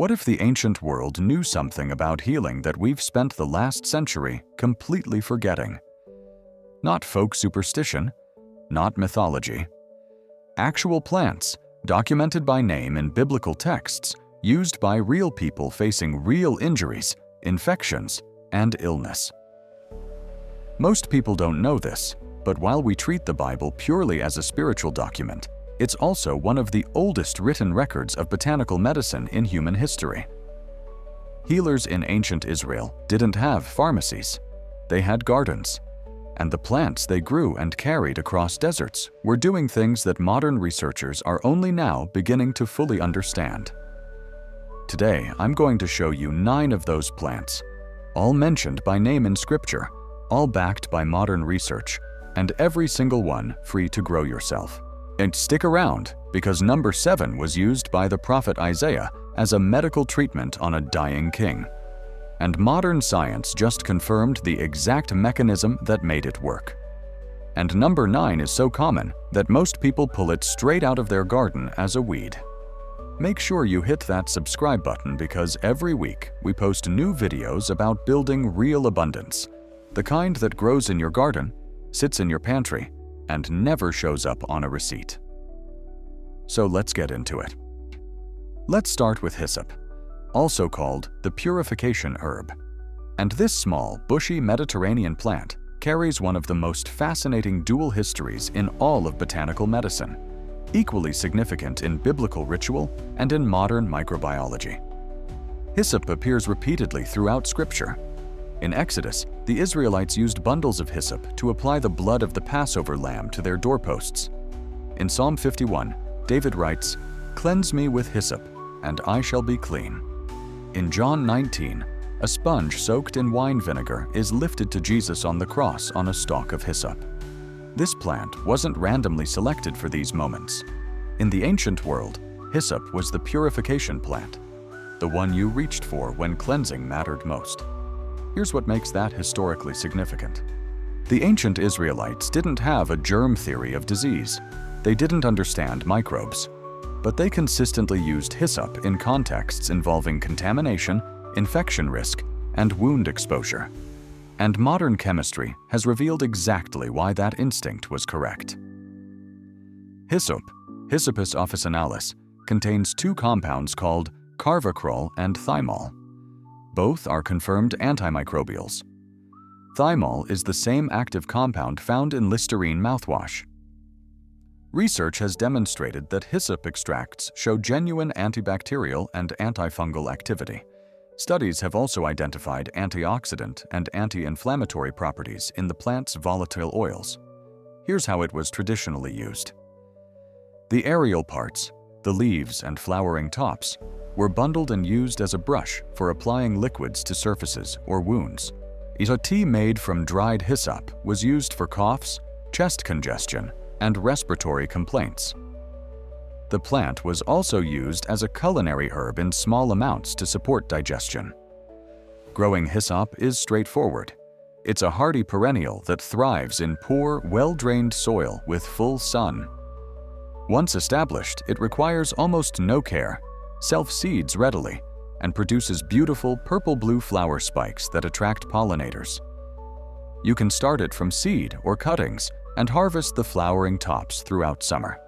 What if the ancient world knew something about healing that we've spent the last century completely forgetting? Not folk superstition, not mythology. Actual plants, documented by name in biblical texts, used by real people facing real injuries, infections, and illness. Most people don't know this, but while we treat the Bible purely as a spiritual document, it's also one of the oldest written records of botanical medicine in human history. Healers in ancient Israel didn't have pharmacies. They had gardens, and the plants they grew and carried across deserts were doing things that modern researchers are only now beginning to fully understand. Today, I'm going to show you 9 of those plants, all mentioned by name in Scripture, all backed by modern research, and every single one free to grow yourself. And stick around, because number 7 was used by the prophet Isaiah as a medical treatment on a dying king. And modern science just confirmed the exact mechanism that made it work. And number 9 is so common that most people pull it straight out of their garden as a weed. Make sure you hit that subscribe button because every week we post new videos about building real abundance, the kind that grows in your garden, sits in your pantry, and never shows up on a receipt. So let's get into it. Let's start with hyssop, also called the purification herb. And this small, bushy Mediterranean plant carries one of the most fascinating dual histories in all of botanical medicine, equally significant in biblical ritual and in modern microbiology. Hyssop appears repeatedly throughout Scripture. In Exodus, the Israelites used bundles of hyssop to apply the blood of the Passover lamb to their doorposts. In Psalm 51, David writes, "Cleanse me with hyssop, and I shall be clean." In John 19, a sponge soaked in wine vinegar is lifted to Jesus on the cross on a stalk of hyssop. This plant wasn't randomly selected for these moments. In the ancient world, hyssop was the purification plant, the one you reached for when cleansing mattered most. Here's what makes that historically significant. The ancient Israelites didn't have a germ theory of disease. They didn't understand microbes, but they consistently used hyssop in contexts involving contamination, infection risk, and wound exposure. And modern chemistry has revealed exactly why that instinct was correct. Hyssop, Hyssopus officinalis, contains 2 compounds called carvacrol and thymol. Both are confirmed antimicrobials. Thymol is the same active compound found in Listerine mouthwash. Research has demonstrated that hyssop extracts show genuine antibacterial and antifungal activity. Studies have also identified antioxidant and anti-inflammatory properties in the plant's volatile oils. Here's how it was traditionally used. The aerial parts, the leaves and flowering tops, were bundled and used as a brush for applying liquids to surfaces or wounds. A tea made from dried hyssop was used for coughs, chest congestion, and respiratory complaints. The plant was also used as a culinary herb in small amounts to support digestion. Growing hyssop is straightforward. It's a hardy perennial that thrives in poor, well-drained soil with full sun. Once established, it requires almost no care, self-seeds readily, and produces beautiful purple-blue flower spikes that attract pollinators. You can start it from seed or cuttings and harvest the flowering tops throughout summer.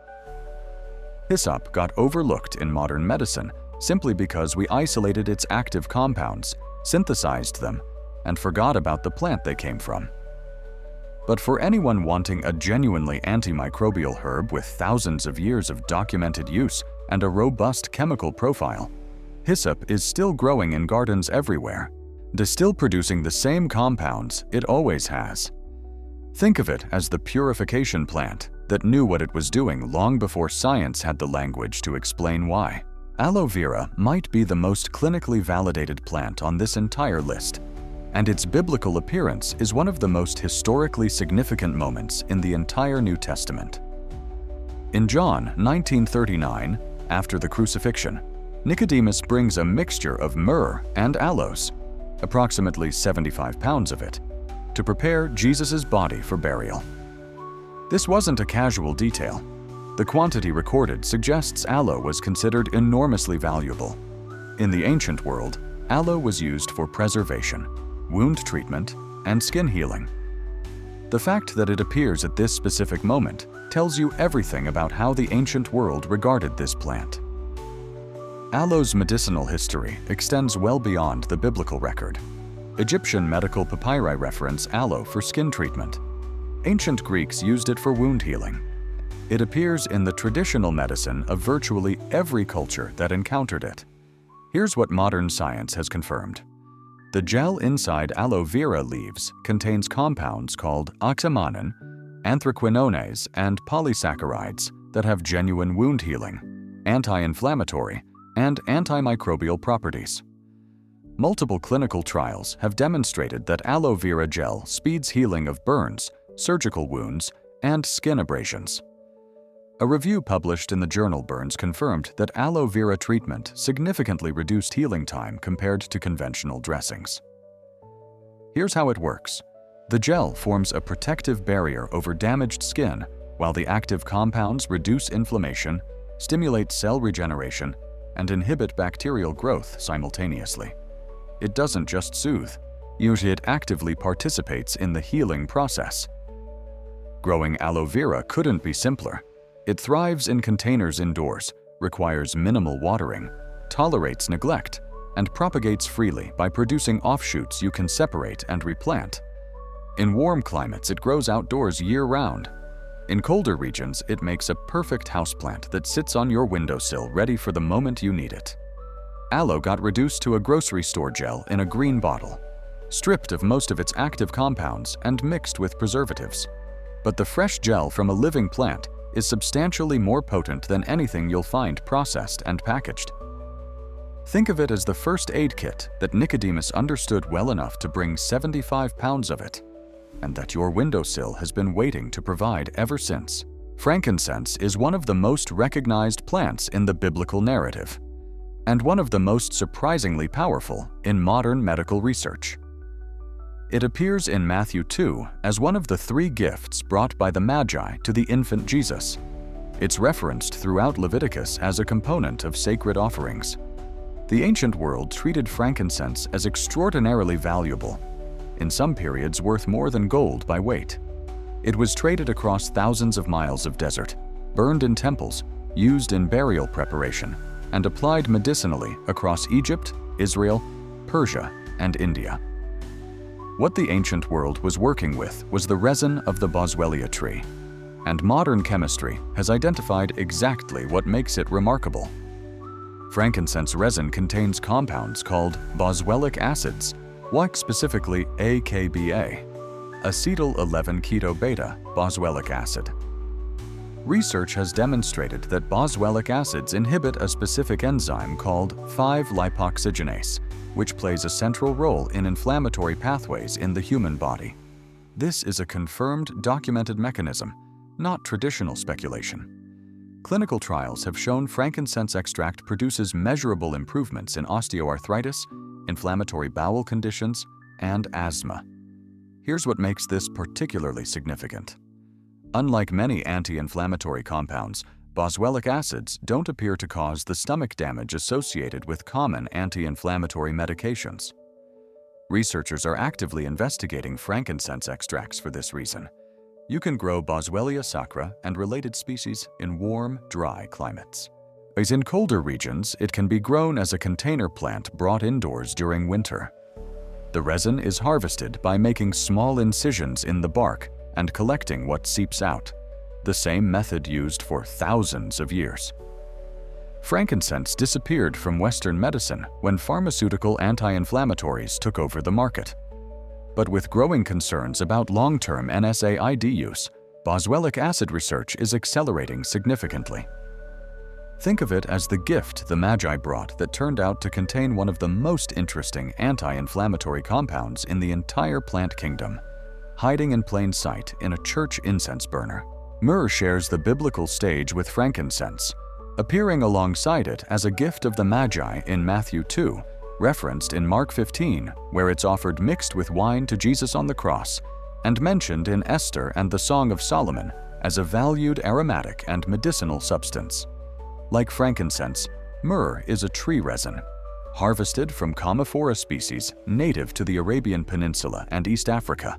Hyssop got overlooked in modern medicine simply because we isolated its active compounds, synthesized them, and forgot about the plant they came from. But for anyone wanting a genuinely antimicrobial herb with thousands of years of documented use and a robust chemical profile, hyssop is still growing in gardens everywhere, still producing the same compounds it always has. Think of it as the purification plant that knew what it was doing long before science had the language to explain why. Aloe vera might be the most clinically validated plant on this entire list, and its biblical appearance is one of the most historically significant moments in the entire New Testament. In John 19:39, after the crucifixion, Nicodemus brings a mixture of myrrh and aloes, approximately 75 pounds of it, to prepare Jesus' body for burial. This wasn't a casual detail. The quantity recorded suggests aloe was considered enormously valuable. In the ancient world, aloe was used for preservation, wound treatment, and skin healing. The fact that it appears at this specific moment tells you everything about how the ancient world regarded this plant. Aloe's medicinal history extends well beyond the biblical record. Egyptian medical papyri reference aloe for skin treatment. Ancient Greeks used it for wound healing. It appears in the traditional medicine of virtually every culture that encountered it. Here's what modern science has confirmed. The gel inside aloe vera leaves contains compounds called oxymonin, anthraquinones, and polysaccharides that have genuine wound healing, anti-inflammatory, and antimicrobial properties. Multiple clinical trials have demonstrated that aloe vera gel speeds healing of burns, surgical wounds, and skin abrasions. A review published in the journal Burns confirmed that aloe vera treatment significantly reduced healing time compared to conventional dressings. Here's how it works. The gel forms a protective barrier over damaged skin, while the active compounds reduce inflammation, stimulate cell regeneration, and inhibit bacterial growth simultaneously. It doesn't just soothe, it actively participates in the healing process. Growing aloe vera couldn't be simpler. It thrives in containers indoors, requires minimal watering, tolerates neglect, and propagates freely by producing offshoots you can separate and replant. In warm climates, it grows outdoors year-round. In colder regions, it makes a perfect houseplant that sits on your windowsill ready for the moment you need it. Aloe got reduced to a grocery store gel in a green bottle, stripped of most of its active compounds and mixed with preservatives. But the fresh gel from a living plant is substantially more potent than anything you'll find processed and packaged. Think of it as the first aid kit that Nicodemus understood well enough to bring 75 pounds of it, and that your windowsill has been waiting to provide ever since. Frankincense is one of the most recognized plants in the biblical narrative, and one of the most surprisingly powerful in modern medical research. It appears in Matthew 2 as one of the 3 gifts brought by the Magi to the infant Jesus. It's referenced throughout Leviticus as a component of sacred offerings. The ancient world treated frankincense as extraordinarily valuable, in some periods worth more than gold by weight. It was traded across thousands of miles of desert, burned in temples, used in burial preparation, and applied medicinally across Egypt, Israel, Persia, and India. What the ancient world was working with was the resin of the boswellia tree, and modern chemistry has identified exactly what makes it remarkable. Frankincense resin contains compounds called boswellic acids, specifically AKBA, acetyl-11-keto-beta boswellic acid. Research has demonstrated that boswellic acids inhibit a specific enzyme called 5-lipoxygenase, which plays a central role in inflammatory pathways in the human body. This is a confirmed, documented mechanism, not traditional speculation. Clinical trials have shown frankincense extract produces measurable improvements in osteoarthritis, inflammatory bowel conditions, and asthma. Here's what makes this particularly significant. Unlike many anti-inflammatory compounds, boswellic acids don't appear to cause the stomach damage associated with common anti-inflammatory medications. Researchers are actively investigating frankincense extracts for this reason. You can grow Boswellia sacra and related species in warm, dry climates. As in colder regions, it can be grown as a container plant brought indoors during winter. The resin is harvested by making small incisions in the bark and collecting what seeps out, the same method used for thousands of years. Frankincense disappeared from Western medicine when pharmaceutical anti-inflammatories took over the market. But with growing concerns about long-term NSAID use, boswellic acid research is accelerating significantly. Think of it as the gift the Magi brought that turned out to contain one of the most interesting anti-inflammatory compounds in the entire plant kingdom, hiding in plain sight in a church incense burner. Myrrh shares the biblical stage with frankincense, appearing alongside it as a gift of the Magi in Matthew 2, referenced in Mark 15, where it's offered mixed with wine to Jesus on the cross, and mentioned in Esther and the Song of Solomon as a valued aromatic and medicinal substance. Like frankincense, myrrh is a tree resin. harvested from Commiphora species native to the Arabian Peninsula and East Africa.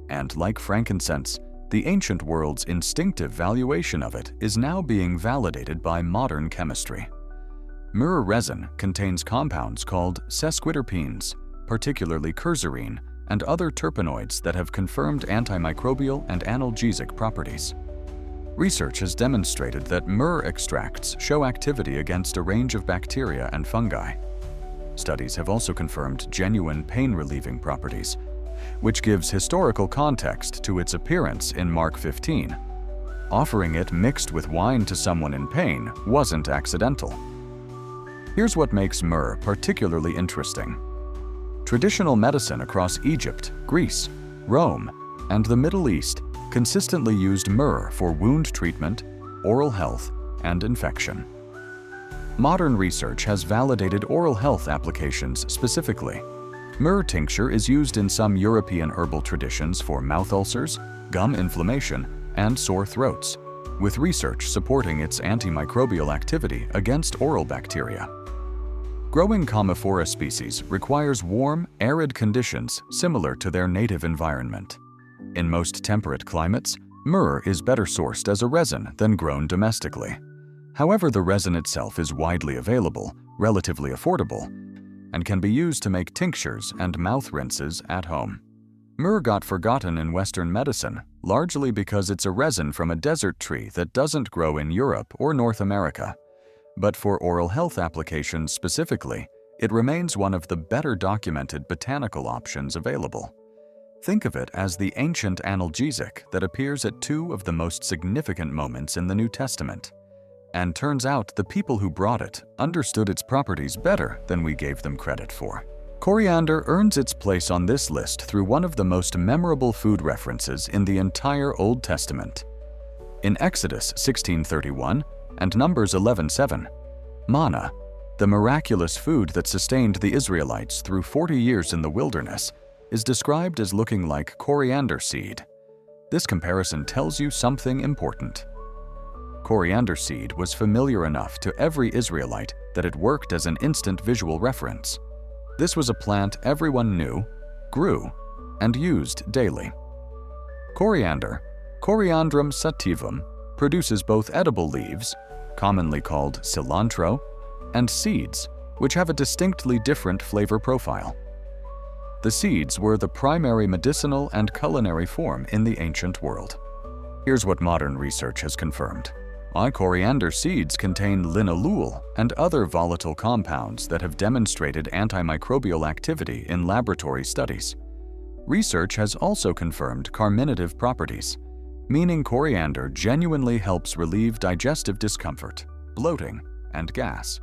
And like frankincense, the ancient world's instinctive valuation of it is now being validated by modern chemistry. Myrrh resin contains compounds called sesquiterpenes, particularly cursarine, and other terpenoids that have confirmed antimicrobial and analgesic properties. Research has demonstrated that myrrh extracts show activity against a range of bacteria and fungi. Studies have also confirmed genuine pain-relieving properties, which gives historical context to its appearance in Mark 15. Offering it mixed with wine to someone in pain wasn't accidental. Here's what makes myrrh particularly interesting. Traditional medicine across Egypt, Greece, Rome, and the Middle East consistently used myrrh for wound treatment, oral health, and infection. Modern research has validated oral health applications specifically. Myrrh tincture is used in some European herbal traditions for mouth ulcers, gum inflammation, and sore throats, with research supporting its antimicrobial activity against oral bacteria. Growing Commiphora species requires warm, arid conditions similar to their native environment. In most temperate climates, myrrh is better sourced as a resin than grown domestically. However, the resin itself is widely available, relatively affordable, and can be used to make tinctures and mouth rinses at home. Myrrh got forgotten in Western medicine, largely because it's a resin from a desert tree that doesn't grow in Europe or North America. But for oral health applications specifically, it remains one of the better documented botanical options available. Think of it as the ancient analgesic that appears at two of the most significant moments in the New Testament. And turns out the people who brought it understood its properties better than we gave them credit for. Coriander earns its place on this list through one of the most memorable food references in the entire Old Testament. In Exodus 16:31 and Numbers 11:7, manna, the miraculous food that sustained the Israelites through 40 years in the wilderness, is described as looking like coriander seed. This comparison tells you something important. Coriander seed was familiar enough to every Israelite that it worked as an instant visual reference. This was a plant everyone knew, grew, and used daily. Coriander, Coriandrum sativum, produces both edible leaves, commonly called cilantro, and seeds, which have a distinctly different flavor profile. The seeds were the primary medicinal and culinary form in the ancient world. Here's what modern research has confirmed. Coriander seeds contain linalool and other volatile compounds that have demonstrated antimicrobial activity in laboratory studies. Research has also confirmed carminative properties, meaning coriander genuinely helps relieve digestive discomfort, bloating, and gas.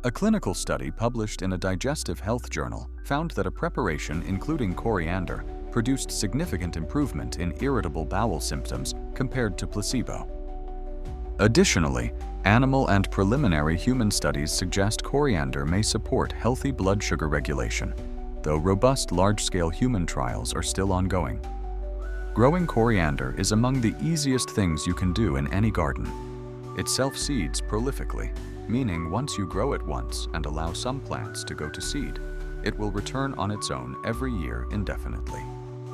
A clinical study published in a digestive health journal found that a preparation including coriander produced significant improvement in irritable bowel symptoms compared to placebo. Additionally, animal and preliminary human studies suggest coriander may support healthy blood sugar regulation, though robust large-scale human trials are still ongoing. Growing coriander is among the easiest things you can do in any garden. It self-seeds prolifically, meaning once you grow it once and allow some plants to go to seed, it will return on its own every year indefinitely.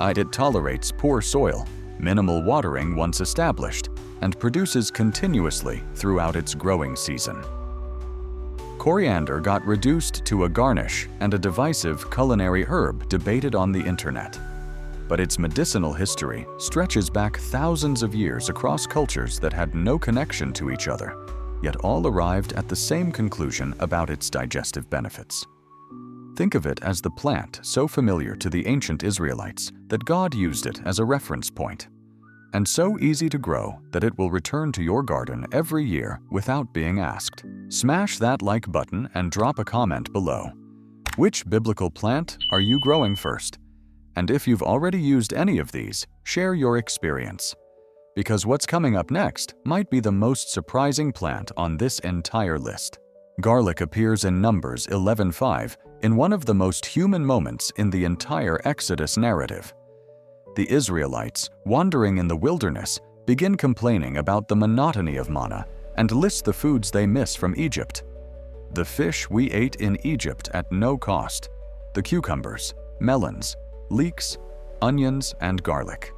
It tolerates poor soil, minimal watering once established, and produces continuously throughout its growing season. Coriander got reduced to a garnish and a divisive culinary herb debated on the internet. But its medicinal history stretches back thousands of years across cultures that had no connection to each other, yet all arrived at the same conclusion about its digestive benefits. Think of it as the plant so familiar to the ancient Israelites that God used it as a reference point, and so easy to grow that it will return to your garden every year without being asked. Smash that like button and drop a comment below. Which biblical plant are you growing first? And if you've already used any of these, share your experience. Because what's coming up next might be the most surprising plant on this entire list. Garlic appears in Numbers 11:5 in one of the most human moments in the entire Exodus narrative. The Israelites, wandering in the wilderness, begin complaining about the monotony of manna and list the foods they miss from Egypt. The fish we ate in Egypt at no cost, the cucumbers, melons, leeks, onions, and garlic.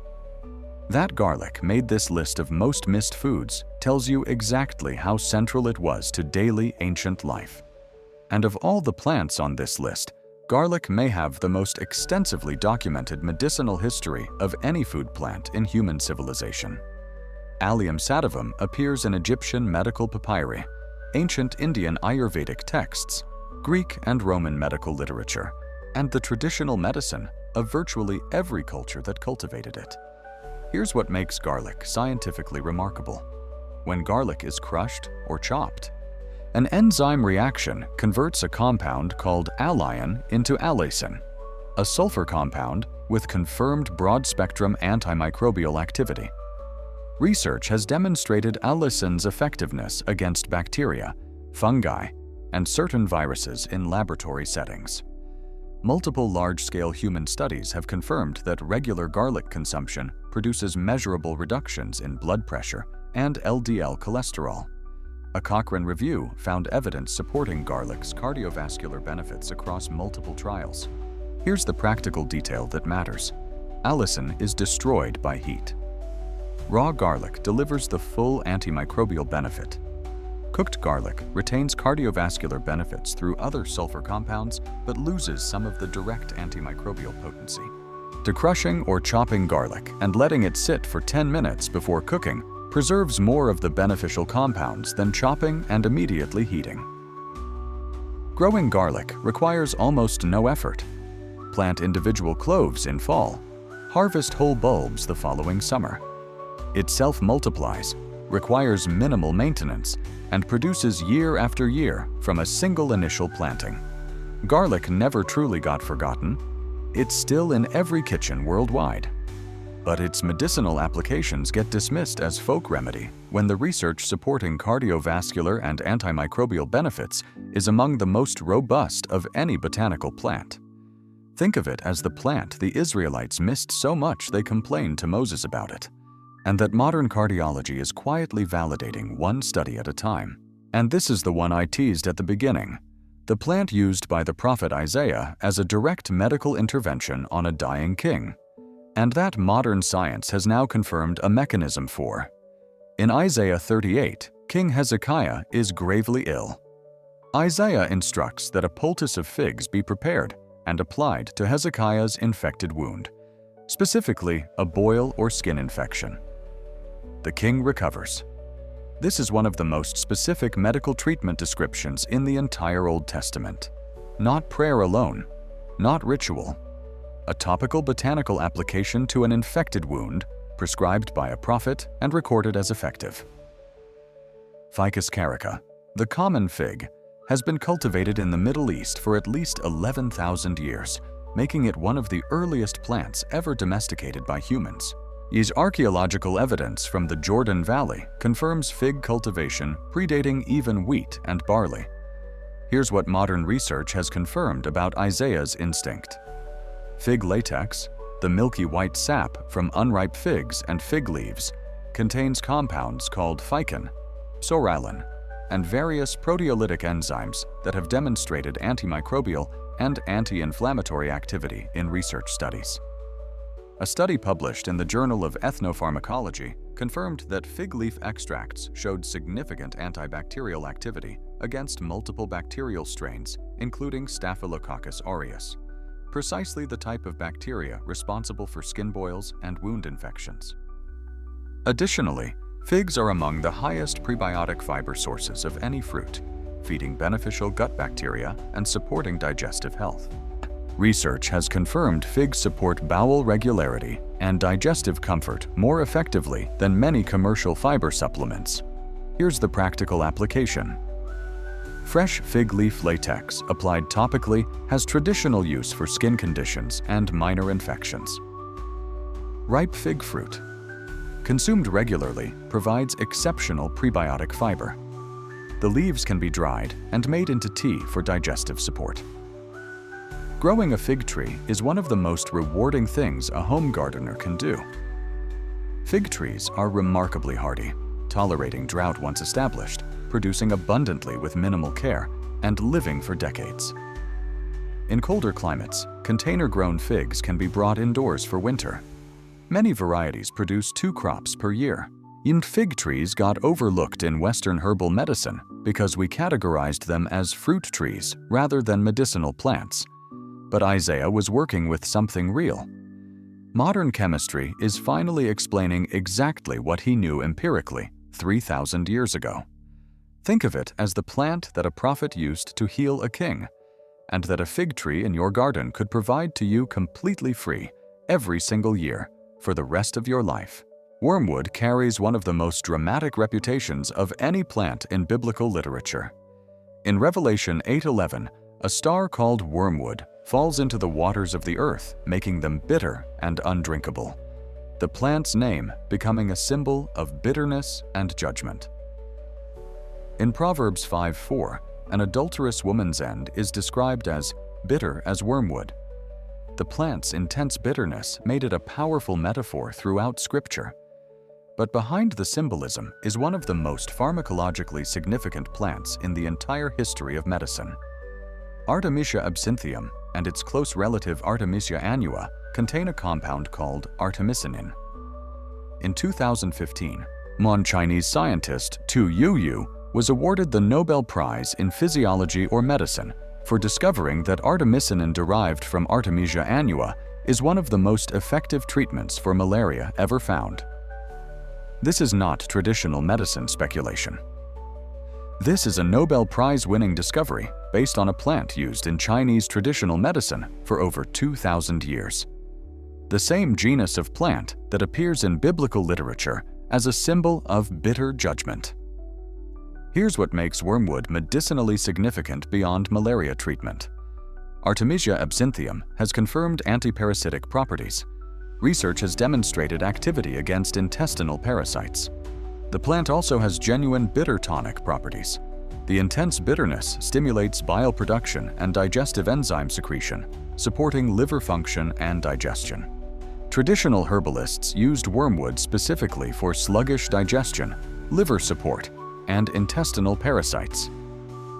That garlic made this list of most missed foods tells you exactly how central it was to daily ancient life. And of all the plants on this list, garlic may have the most extensively documented medicinal history of any food plant in human civilization. Allium sativum appears in Egyptian medical papyri, ancient Indian Ayurvedic texts, Greek and Roman medical literature, and the traditional medicine of virtually every culture that cultivated it. Here's what makes garlic scientifically remarkable. When garlic is crushed or chopped, an enzyme reaction converts a compound called alliin into allicin, a sulfur compound with confirmed broad-spectrum antimicrobial activity. Research has demonstrated allicin's effectiveness against bacteria, fungi, and certain viruses in laboratory settings. Multiple large-scale human studies have confirmed that regular garlic consumption produces measurable reductions in blood pressure and LDL cholesterol. A Cochrane review found evidence supporting garlic's cardiovascular benefits across multiple trials. Here's the practical detail that matters. Allicin is destroyed by heat. Raw garlic delivers the full antimicrobial benefit. Cooked garlic retains cardiovascular benefits through other sulfur compounds but loses some of the direct antimicrobial potency. To crushing or chopping garlic and letting it sit for 10 minutes before cooking preserves more of the beneficial compounds than chopping and immediately heating. Growing garlic requires almost no effort. Plant individual cloves in fall. Harvest whole bulbs the following summer. It self-multiplies, requires minimal maintenance, and produces year after year from a single initial planting. Garlic never truly got forgotten. It's still in every kitchen worldwide. But its medicinal applications get dismissed as folk remedy when the research supporting cardiovascular and antimicrobial benefits is among the most robust of any botanical plant. Think of it as the plant the Israelites missed so much they complained to Moses about it, and that modern cardiology is quietly validating one study at a time. And this is the one I teased at the beginning, the plant used by the prophet Isaiah as a direct medical intervention on a dying king, and that modern science has now confirmed a mechanism for. In Isaiah 38, King Hezekiah is gravely ill. Isaiah instructs that a poultice of figs be prepared and applied to Hezekiah's infected wound, specifically a boil or skin infection. The king recovers. This is one of the most specific medical treatment descriptions in the entire Old Testament. Not prayer alone, not ritual. A topical botanical application to an infected wound, prescribed by a prophet and recorded as effective. Ficus carica, the common fig, has been cultivated in the Middle East for at least 11,000 years, making it one of the earliest plants ever domesticated by humans. Is archaeological evidence from the Jordan Valley confirms fig cultivation predating even wheat and barley. Here's what modern research has confirmed about Isaiah's instinct. Fig latex, the milky white sap from unripe figs and fig leaves, contains compounds called ficin, psoralen, and various proteolytic enzymes that have demonstrated antimicrobial and anti-inflammatory activity in research studies. A study published in the Journal of Ethnopharmacology confirmed that fig leaf extracts showed significant antibacterial activity against multiple bacterial strains, including Staphylococcus aureus, precisely the type of bacteria responsible for skin boils and wound infections. Additionally, figs are among the highest prebiotic fiber sources of any fruit, feeding beneficial gut bacteria and supporting digestive health. Research has confirmed figs support bowel regularity and digestive comfort more effectively than many commercial fiber supplements. Here's the practical application. Fresh fig leaf latex applied topically has traditional use for skin conditions and minor infections. Ripe fig fruit, consumed regularly, provides exceptional prebiotic fiber. The leaves can be dried and made into tea for digestive support. Growing a fig tree is one of the most rewarding things a home gardener can do. Fig trees are remarkably hardy, tolerating drought once established, producing abundantly with minimal care, and living for decades. In colder climates, container-grown figs can be brought indoors for winter. Many varieties produce 2 crops per year. And fig trees got overlooked in Western herbal medicine because we categorized them as fruit trees rather than medicinal plants. But Isaiah was working with something real. Modern chemistry is finally explaining exactly what he knew empirically 3,000 years ago. Think of it as the plant that a prophet used to heal a king, and that a fig tree in your garden could provide to you completely free every single year for the rest of your life. Wormwood carries one of the most dramatic reputations of any plant in biblical literature. In Revelation 8:11, a star called wormwood falls into the waters of the earth, making them bitter and undrinkable. The plant's name becoming a symbol of bitterness and judgment. In Proverbs 5:4, an adulterous woman's end is described as bitter as wormwood. The plant's intense bitterness made it a powerful metaphor throughout Scripture. But behind the symbolism is one of the most pharmacologically significant plants in the entire history of medicine. Artemisia absinthium and its close relative Artemisia annua contain a compound called artemisinin. In 2015, Chinese scientist Tu Youyou was awarded the Nobel Prize in Physiology or Medicine for discovering that artemisinin derived from Artemisia annua is one of the most effective treatments for malaria ever found. This is not traditional medicine speculation. This is a Nobel Prize-winning discovery based on a plant used in Chinese traditional medicine for over 2,000 years. The same genus of plant that appears in biblical literature as a symbol of bitter judgment. Here's what makes wormwood medicinally significant beyond malaria treatment. Artemisia absinthium has confirmed antiparasitic properties. Research has demonstrated activity against intestinal parasites. The plant also has genuine bitter tonic properties. The intense bitterness stimulates bile production and digestive enzyme secretion, supporting liver function and digestion. Traditional herbalists used wormwood specifically for sluggish digestion, liver support, and intestinal parasites.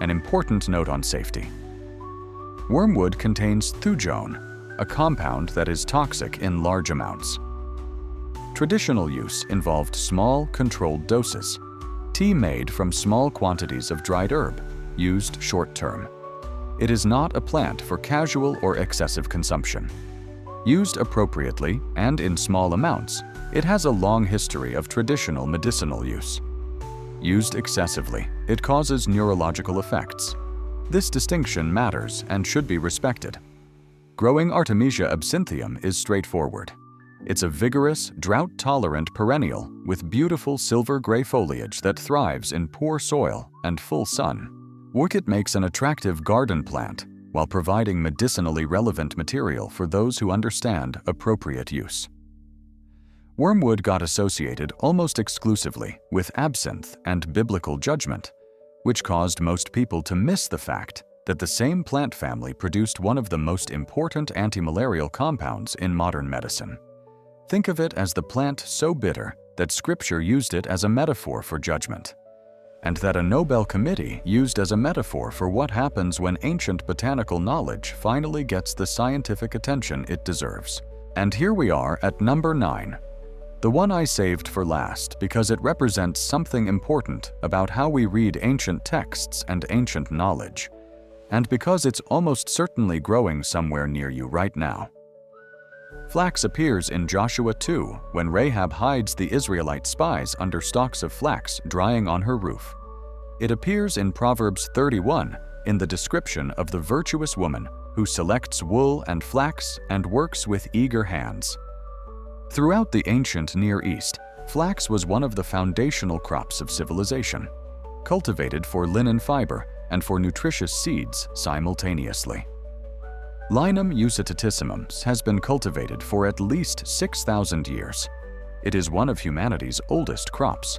An important note on safety. Wormwood contains thujone, a compound that is toxic in large amounts. Traditional use involved small, controlled doses. Tea made from small quantities of dried herb, used short-term. It is not a plant for casual or excessive consumption. Used appropriately and in small amounts, it has a long history of traditional medicinal use. Used excessively, it causes neurological effects. This distinction matters and should be respected. Growing Artemisia absinthium is straightforward. It's a vigorous, drought-tolerant perennial with beautiful silver-gray foliage that thrives in poor soil and full sun. It makes an attractive garden plant while providing medicinally relevant material for those who understand appropriate use. Wormwood got associated almost exclusively with absinthe and biblical judgment, which caused most people to miss the fact that the same plant family produced one of the most important antimalarial compounds in modern medicine. Think of it as the plant so bitter that Scripture used it as a metaphor for judgment, and that a Nobel Committee used as a metaphor for what happens when ancient botanical knowledge finally gets the scientific attention it deserves. And here we are at number 9. The one I saved for last because it represents something important about how we read ancient texts and ancient knowledge, and because it's almost certainly growing somewhere near you right now. Flax appears in Joshua 2 when Rahab hides the Israelite spies under stalks of flax drying on her roof. It appears in Proverbs 31 in the description of the virtuous woman who selects wool and flax and works with eager hands. Throughout the ancient Near East, flax was one of the foundational crops of civilization, cultivated for linen fiber and for nutritious seeds simultaneously. Linum usitatissimum has been cultivated for at least 6,000 years. It is one of humanity's oldest crops.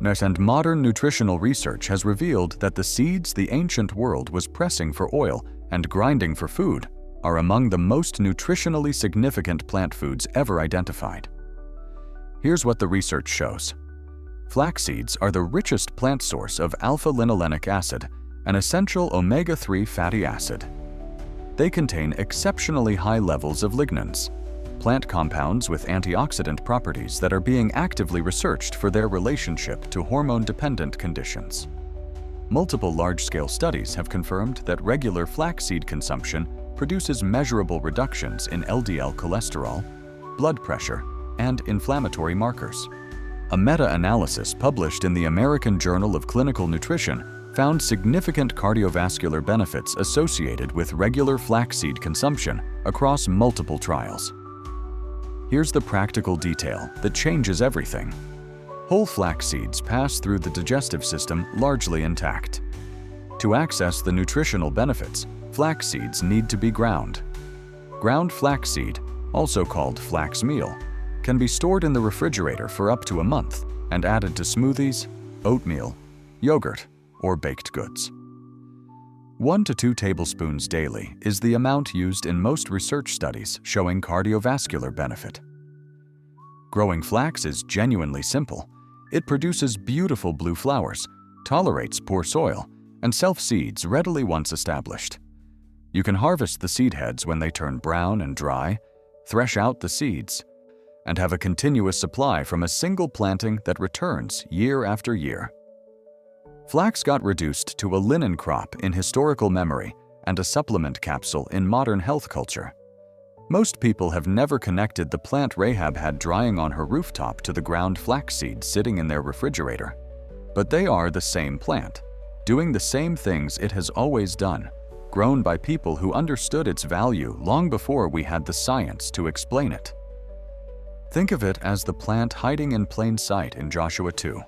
And modern nutritional research has revealed that the seeds the ancient world was pressing for oil and grinding for food are among the most nutritionally significant plant foods ever identified. Here's what the research shows. Flax seeds are the richest plant source of alpha-linolenic acid an essential omega-3 fatty acid. They contain exceptionally high levels of lignans, plant compounds with antioxidant properties that are being actively researched for their relationship to hormone-dependent conditions. Multiple large-scale studies have confirmed that regular flaxseed consumption produces measurable reductions in LDL cholesterol, blood pressure, and inflammatory markers. A meta-analysis published in the American Journal of Clinical Nutrition found significant cardiovascular benefits associated with regular flaxseed consumption across multiple trials. Here's the practical detail that changes everything. Whole flax seeds pass through the digestive system largely intact. To access the nutritional benefits, flax seeds need to be ground. Ground flaxseed, also called flax meal, can be stored in the refrigerator for up to a month and added to smoothies, oatmeal, yogurt, or baked goods. 1 to 2 tablespoons daily is the amount used in most research studies showing cardiovascular benefit. Growing flax is genuinely simple. It produces beautiful blue flowers, tolerates poor soil, and self-seeds readily once established. You can harvest the seed heads when they turn brown and dry, thresh out the seeds, and have a continuous supply from a single planting that returns year after year. Flax got reduced to a linen crop in historical memory and a supplement capsule in modern health culture. Most people have never connected the plant Rahab had drying on her rooftop to the ground flaxseed sitting in their refrigerator. But they are the same plant, doing the same things it has always done, grown by people who understood its value long before we had the science to explain it. Think of it as the plant hiding in plain sight in Joshua 2,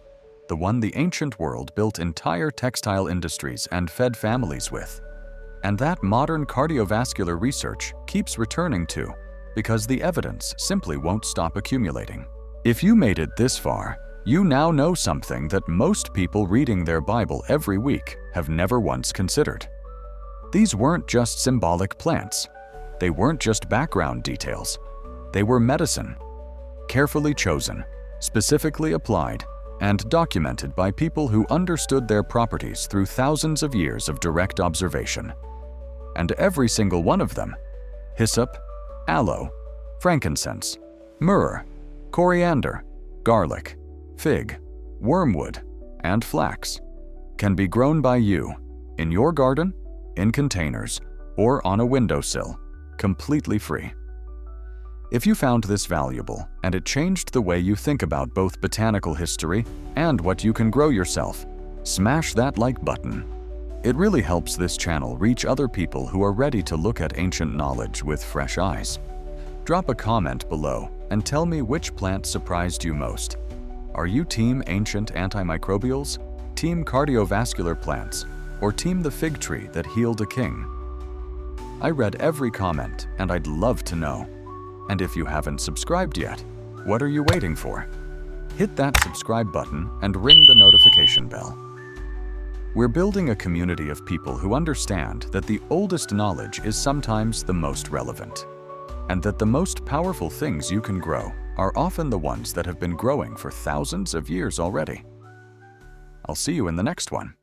the one the ancient world built entire textile industries and fed families with, and that modern cardiovascular research keeps returning to because the evidence simply won't stop accumulating. If you made it this far, you now know something that most people reading their Bible every week have never once considered. These weren't just symbolic plants. They weren't just background details. They were medicine, carefully chosen, specifically applied, and documented by people who understood their properties through thousands of years of direct observation. And every single one of them, hyssop, aloe, frankincense, myrrh, coriander, garlic, fig, wormwood, and flax, can be grown by you, in your garden, in containers, or on a windowsill, completely free. If you found this valuable and it changed the way you think about both botanical history and what you can grow yourself, smash that like button. It really helps this channel reach other people who are ready to look at ancient knowledge with fresh eyes. Drop a comment below and tell me which plant surprised you most. Are you team ancient antimicrobials, team cardiovascular plants, or team the fig tree that healed a king? I read every comment and I'd love to know. And if you haven't subscribed yet, what are you waiting for? Hit that subscribe button and ring the notification bell. We're building a community of people who understand that the oldest knowledge is sometimes the most relevant, and that the most powerful things you can grow are often the ones that have been growing for thousands of years already. I'll see you in the next one.